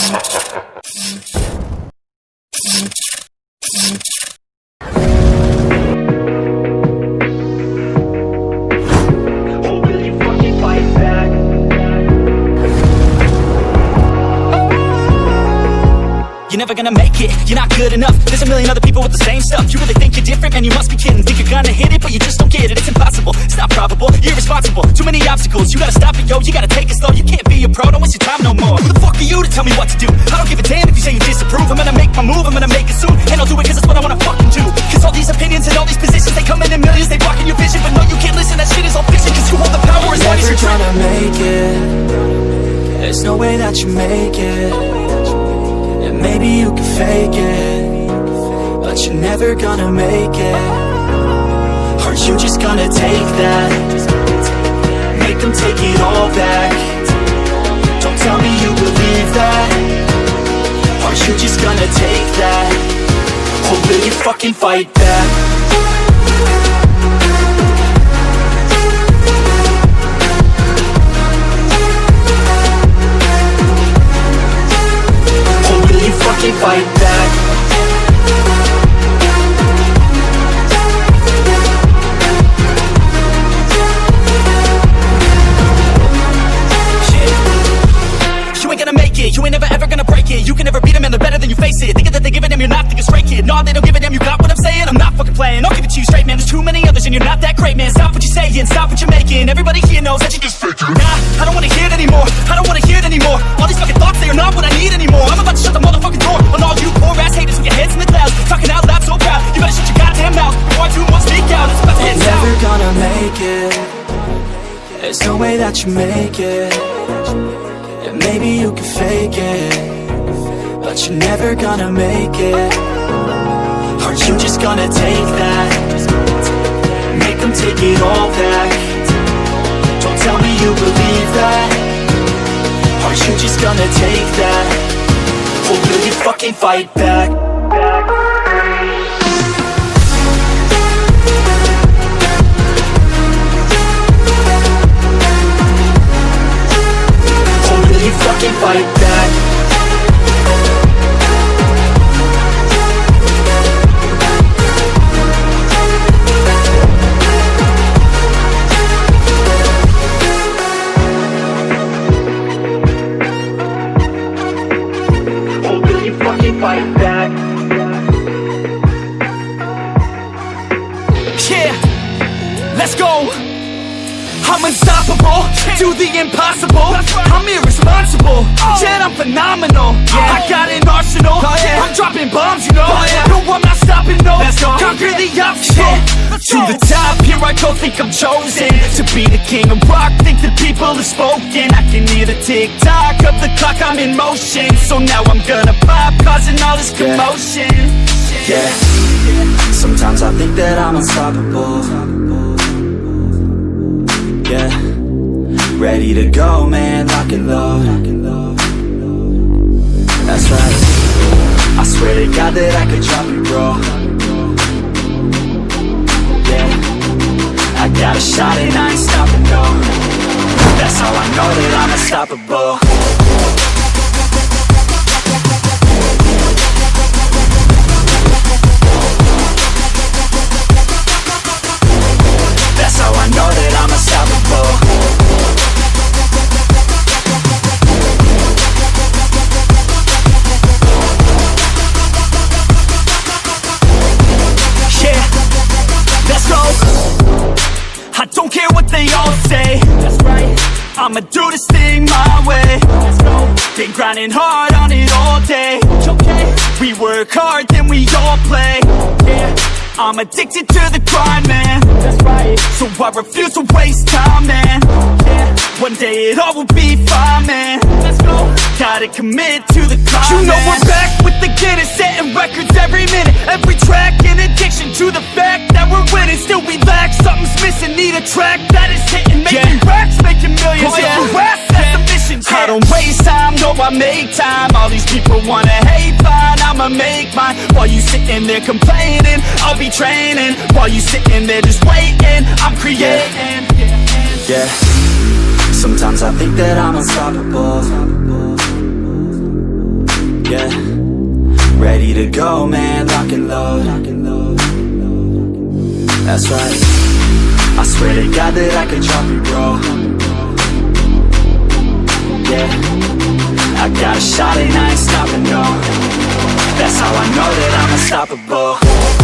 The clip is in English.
You're never gonna make it, you're not good enough. There's a million other people with the same stuff. You really think you're different? Man, you must be kidding. Think you're gonna hit it, but you just don't get it. It's impossible, it's not probable, you're irresponsible. Too many obstacles, you gotta stop it, yo. You gotta take it slow, you can't be a pro. Don't waste your time no more. Who the fuck are you to tell me what to do? I don't give a damn if you say you disapprove. I'm gonna make my move, I'm gonna make it soon. And I'll do it cause it's what I wanna fucking do. Cause all these opinions and all these positions, they come in millions, they block in your vision. But no, you can't listen, that shit is all fiction. Cause you hold the power as long as you're trying to make it. There's no way that you make it. And maybe you can fake it, but you're never gonna make it. Are you just gonna take that? Make them take it all back. Don't tell me you believe that. Are you just gonna take that? Or will you fucking fight back? Fight back. You ain't gonna make it, you ain't never ever gonna break it. You can never beat them and they're better than you face it. Thinking that they give a damn, you're not thinking straight, kid. No, they don't give a damn, you got what I'm saying? I'm not fucking playing, I'll give it to you straight, man. There's too many others and you're not that great, man. Stop what you're saying, stop what you're making. Everybody here knows that you just faking. Nah, I don't wanna hear it anymore, I don't wanna hear it anymore. All these fucking thoughts, they are not what I need anymore. I'm about to shut the motherfucking door on all you poor ass haters with your heads in the clouds. Talking out loud so proud, you better shut your goddamn mouth before I do more speak out. It's about to get never gonna make it. There's no way that you make it. And maybe you can fake it, but you're never gonna make it. Are you just gonna take that? Make them take it all back. Don't tell me you believe that. Are you just gonna take that? Or will you fucking fight back? Or will you fucking fight back? Fight back. Yeah, let's go. I'm unstoppable, do the impossible. I'm irresponsible, yet I'm phenomenal. I got an arsenal, I'm dropping bombs, you know. No, I'm not stopping, no. Conquer the obstacle. To the top, here I go, think I'm chosen to be the king of rock, think the people have spoken. I can hear the tick-tock of the clock, I'm in motion. So now I'm gonna pop, causing all this commotion. Yeah, sometimes I think that I'm unstoppable. Yeah, ready to go, man, lock it low. That's right, I swear to God that I could drop it, bro. I got a shot and I ain't stopping, no. That's how I know that I'm unstoppable. That's how I know that I'm unstoppable. Yeah, let's go. I don't care what they all say. That's right, I'ma do this thing my way. Let's go. Been grinding hard on it all day. Okay. We work hard, then we all play. Yeah, I'm addicted to the grind, man. That's right, so I refuse to waste time, man. Yeah, one day it all will be fine, man. Let's go. Gotta commit to the climb. You know we're back with the Guinness, setting records every minute, every track. In addiction to the fact that we're winning, still we lack, something's missing. Need a track that is hitting, making racks, making millions. If you ask, that's the mission. I don't waste time, no, I make time. All these people wanna hate, fine, I'ma make mine. While you sitting there complaining, I'll be training. While you sitting there just waiting, I'm creating. Yeah, sometimes I think that I'm unstoppable. Yeah, ready to go, man, lock and load. That's right, I swear to God that I could drop you, bro. Yeah, I got a shot and I ain't stopping, no. That's how I know that I'm unstoppable.